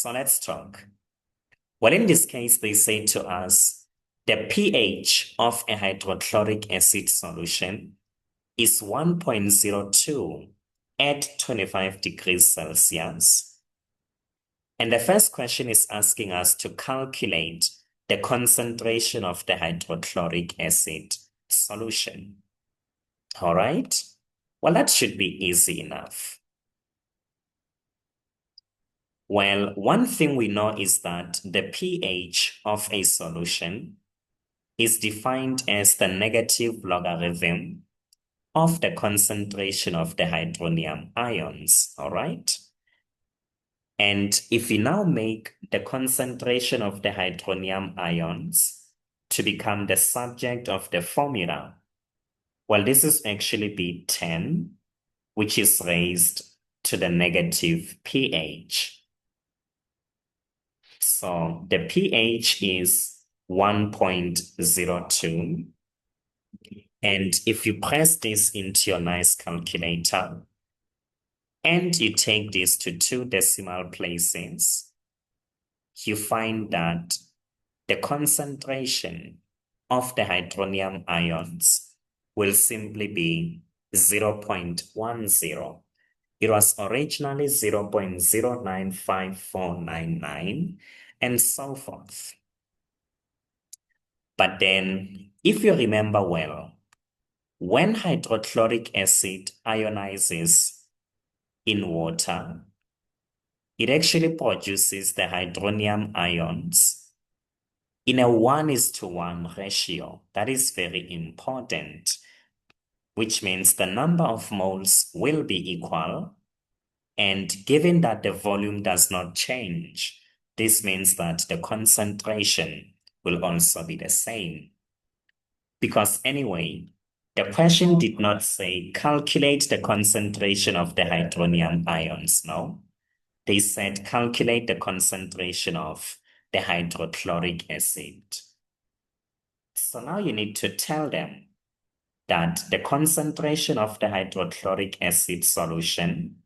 So let's talk. Well, in this case, they say to us, the pH of a hydrochloric acid solution is 1.02 at 25 degrees Celsius. And the first question is asking us to calculate the concentration of the hydrochloric acid solution. All right? Well, that should be easy enough. Well, one thing we know is that the pH of a solution is defined as the negative logarithm of the concentration of the hydronium ions, all right? And if we now make the concentration of the hydronium ions to become the subject of the formula, well, this is actually be 10, which is raised to the negative pH. So the pH is 1.02. And if you press this into your nice calculator and you take this to 2 decimal places, you find that the concentration of the hydronium ions will simply be 0.10. It was originally 0.095499 and so forth. But then, if you remember well, when hydrochloric acid ionizes in water, it actually produces the hydronium ions in a 1:1 ratio. That is very important, which means the number of moles will be equal. And given that the volume does not change, this means that the concentration will also be the same. Because anyway, the question did not say calculate the concentration of the hydronium ions, no. They said calculate the concentration of the hydrochloric acid. So now you need to tell them that the concentration of the hydrochloric acid solution,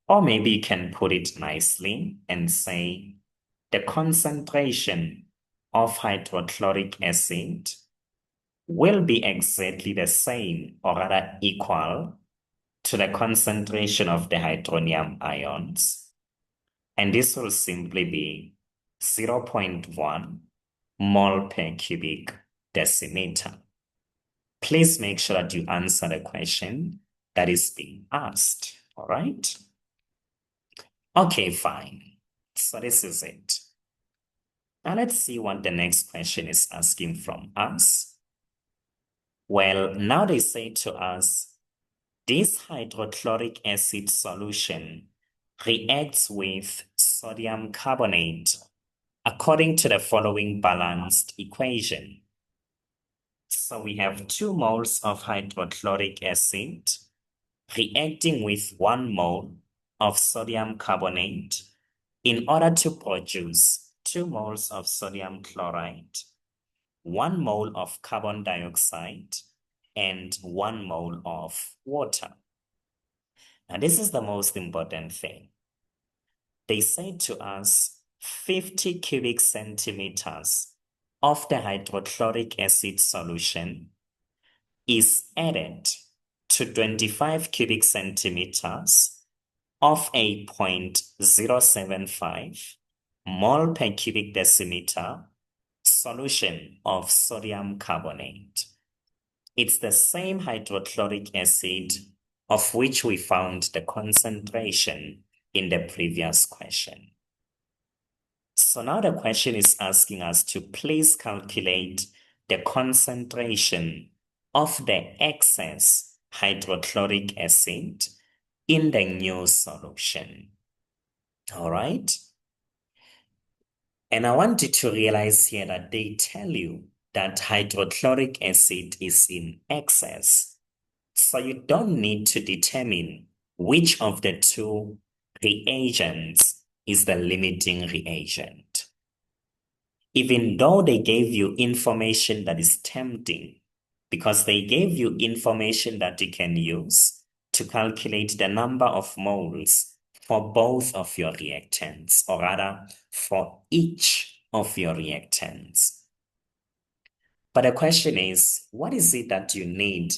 or maybe you can put it nicely and say the concentration of hydrochloric acid will be exactly the same or rather equal to the concentration of the hydronium ions. And this will simply be 0.1 mole per cubic decimeter. Please make sure that you answer the question that is being asked, all right? Okay, fine. So this is it. Now let's see what the next question is asking from us. Well, now they say to us, this hydrochloric acid solution reacts with sodium carbonate according to the following balanced equation. So we have 2 moles of hydrochloric acid reacting with 1 mole of sodium carbonate in order to produce 2 moles of sodium chloride, 1 mole of carbon dioxide, and 1 mole of water. Now, this is the most important thing. They say to us 50 cubic centimeters of the hydrochloric acid solution is added to 25 cubic centimeters of a 0.075 mole per cubic decimeter solution of sodium carbonate. It's the same hydrochloric acid of which we found the concentration in the previous question. So now the question is asking us to please calculate the concentration of the excess hydrochloric acid in the new solution. All right? And I want you to realize here that they tell you that hydrochloric acid is in excess. So you don't need to determine which of the 2 reagents is the limiting reagent. Even though they gave you information that is tempting, because they gave you information that you can use to calculate the number of moles for both of your reactants, or rather for each of your reactants. But the question is, what is it that you need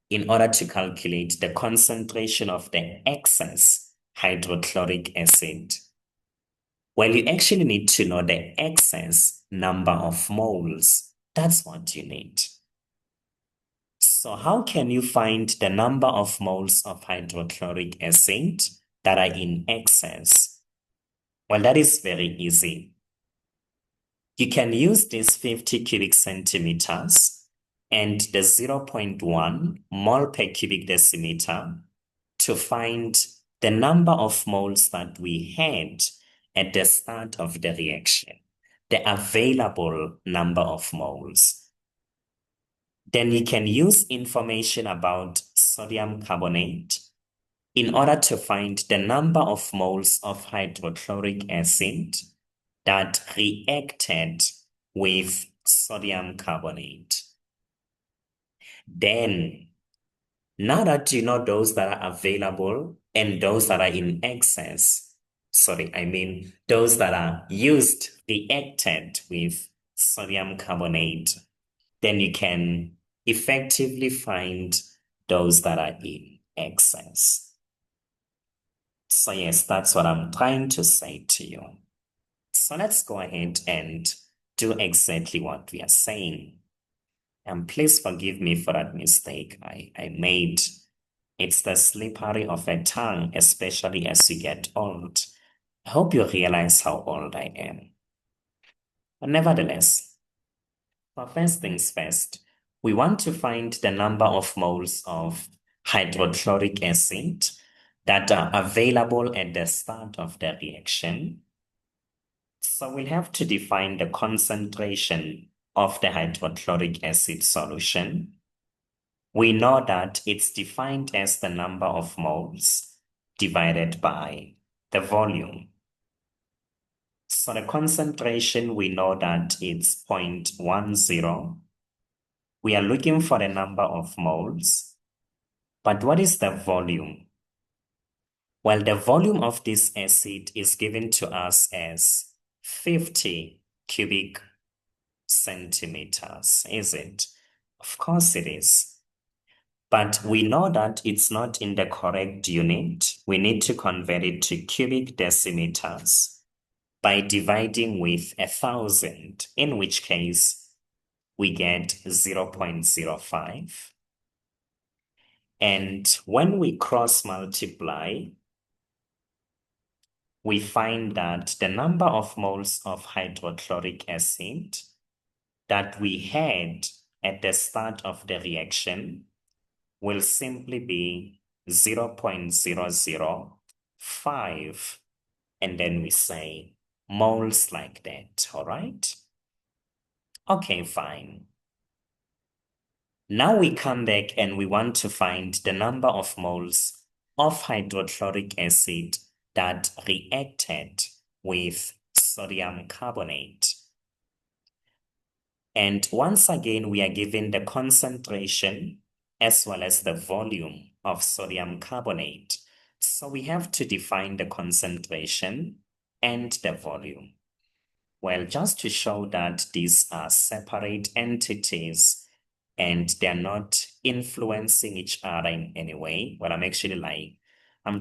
in order to calculate the concentration of the excess hydrochloric acid? Well, you actually need to know the excess number of moles. That's what you need. So how can you find the number of moles of hydrochloric acid that are in excess? Well, that is very easy. You can use this 50 cubic centimeters and the 0.1 mole per cubic decimeter to find the number of moles that we had at the start of the reaction, the available number of moles. Then you can use information about sodium carbonate in order to find the number of moles of hydrochloric acid that reacted with sodium carbonate. Then, now that you know those that are available and those that are in excess, those that are used, reacted with sodium carbonate, then you can effectively find those that are in excess. So yes, that's what I'm trying to say to you. So let's go ahead and do exactly what we are saying. And please forgive me for that mistake I made. It's the slippery of a tongue, especially as you get old. I hope you realize how old I am. But nevertheless, well, first things first, we want to find the number of moles of hydrochloric acid that are available at the start of the reaction. So we'll have to define the concentration of the hydrochloric acid solution. We know that it's defined as the number of moles divided by the volume. So the concentration, we know that it's 0.10. We are looking for the number of moles. But what is the volume? Well, the volume of this acid is given to us as 50 cubic centimeters, is it? Of course it is. But we know that it's not in the correct unit. We need to convert it to cubic decimeters by dividing with 1,000, in which case we get 0.05. And when we cross multiply, we find that the number of moles of hydrochloric acid that we had at the start of the reaction will simply be 0.005, and then we say moles like that, all right? Okay, fine. Now we come back and we want to find the number of moles of hydrochloric acid that reacted with sodium carbonate. And once again, we are given the concentration as well as the volume of sodium carbonate. So we have to define the concentration and the volume. Well, just to show that these are separate entities and they're not influencing each other in any way, well, I'm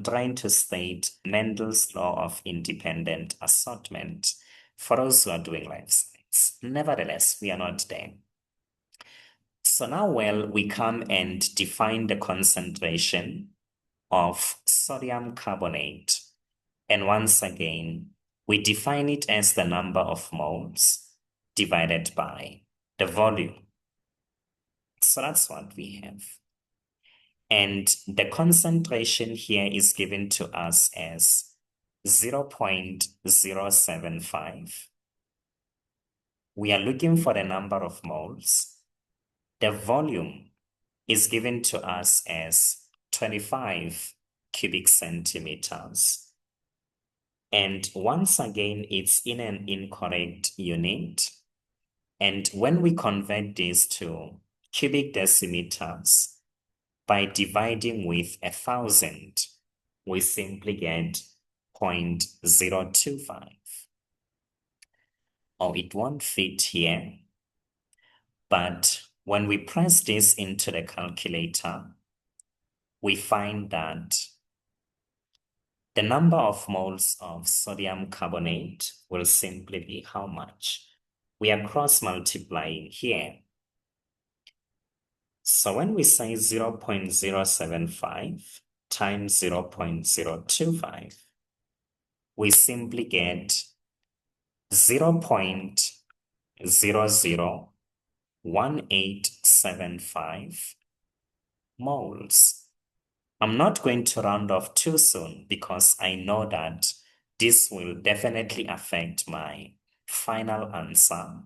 trying to state Mendel's law of independent assortment for those who are doing life science. Nevertheless, we are not there. So now, well, we come and define the concentration of sodium carbonate. And once again, we define it as the number of moles divided by the volume. So that's what we have. And the concentration here is given to us as 0.075. We are looking for the number of moles. The volume is given to us as 25 cubic centimeters. And once again, it's in an incorrect unit. And when we convert this to cubic decimeters, by dividing with 1,000, we simply get 0.025. Oh, it won't fit here. But when we press this into the calculator, we find that the number of moles of sodium carbonate will simply be how much? We are cross multiplying here. So when we say 0.075 times 0.025, we simply get 0.001875 moles. I'm not going to round off too soon because I know that this will definitely affect my final answer.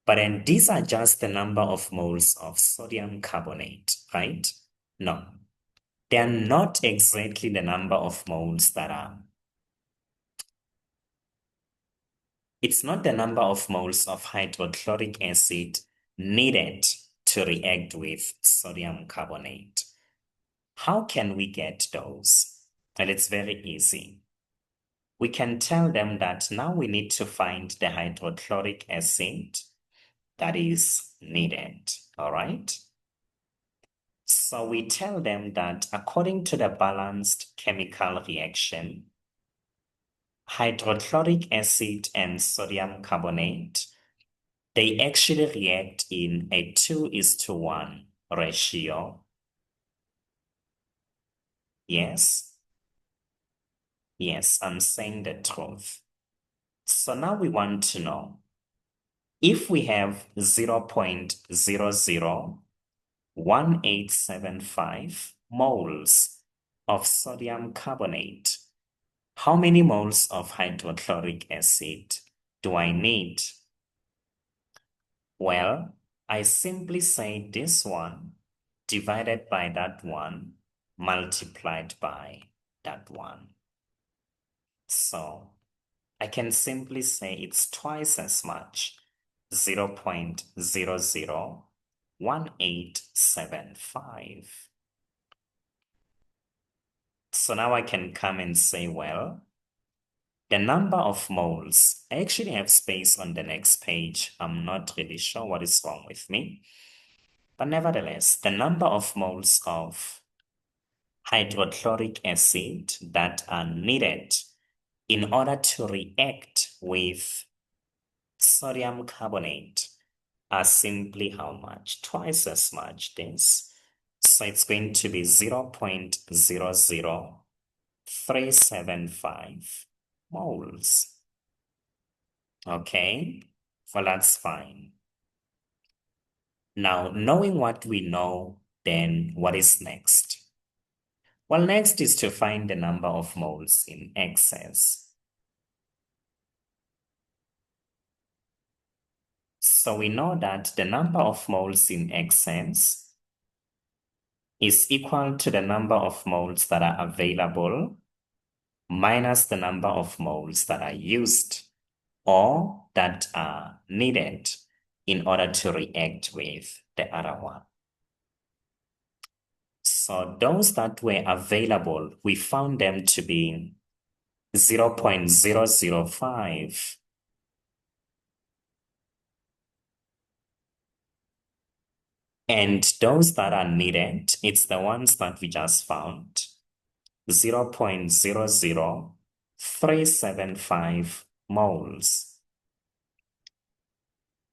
But then these are just the number of moles of sodium carbonate, right? No, they are not exactly the number of moles that are. It's not the number of moles of hydrochloric acid needed to react with sodium carbonate. How can we get those? Well, it's very easy. We can tell them that now we need to find the hydrochloric acid that is needed, all right? So we tell them that according to the balanced chemical reaction, hydrochloric acid and sodium carbonate, they actually react in a 2:1 ratio. Yes. Yes, I'm saying the truth. So now we want to know if we have 0.001875 moles of sodium carbonate, how many moles of hydrochloric acid do I need? Well, I simply say this one divided by that one multiplied by that one. So I can simply say it's twice as much, 0.001875. So now I can come and say, well, the number of moles, I actually have space on the next page. I'm not really sure what is wrong with me. But nevertheless, the number of moles of hydrochloric acid that are needed in order to react with sodium carbonate are simply how much? Twice as much this. So it's going to be 0.00375 moles. Okay, well, that's fine. Now, knowing what we know, then what is next? Well, next is to find the number of moles in excess. So we know that the number of moles in excess is equal to the number of moles that are available minus the number of moles that are used or that are needed in order to react with the other one. So those that were available, we found them to be 0.005. And those that are needed, it's the ones that we just found, 0.00375 moles.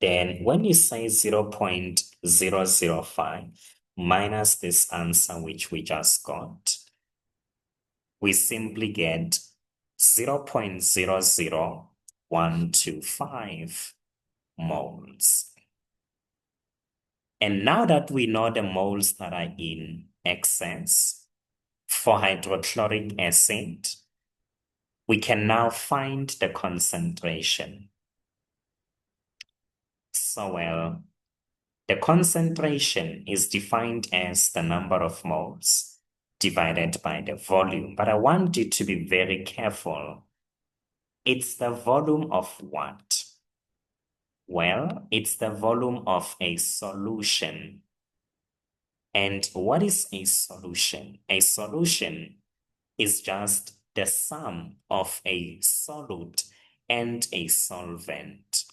Then when you say 0.005 minus this answer which we just got, we simply get 0.00125 moles. And now that we know the moles that are in excess for hydrochloric acid, we can now find the concentration. So, well, the concentration is defined as the number of moles divided by the volume. But I want you to be very careful. It's the volume of what? Well, it's the volume of a solution. And what is a solution? A solution is just the sum of a solute and a solvent.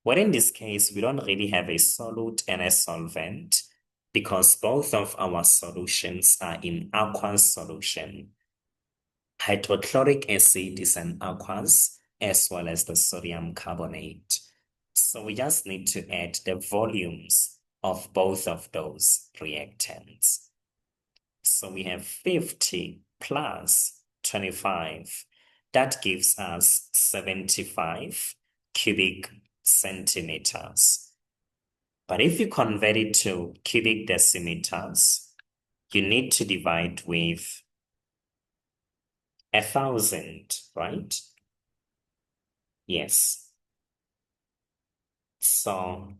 Well, in this case, we don't really have a solute and a solvent because both of our solutions are in aqueous solution. Hydrochloric acid is an aqueous as well as the sodium carbonate. So we just need to add the volumes of both of those reactants. So we have 50 plus 25. That gives us 75 cubic centimeters. But if you convert it to cubic decimeters, you need to divide with 1,000, right? Yes. So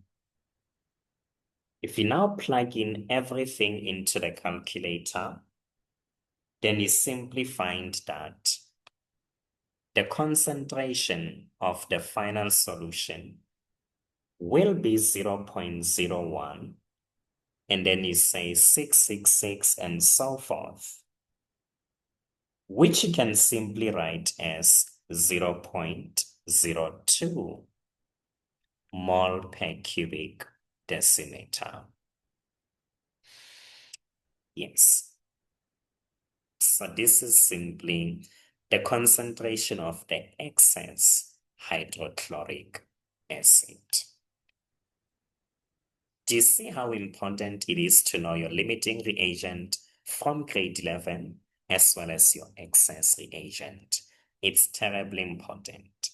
if you now plug in everything into the calculator, then you simply find that the concentration of the final solution will be 0.01, and then you say 666 and so forth, which you can simply write as 0.02 mole per cubic decimeter. Yes. So this is simply the concentration of the excess hydrochloric acid. Do you see how important it is to know your limiting reagent from grade 11 as well as your excess reagent? It's terribly important.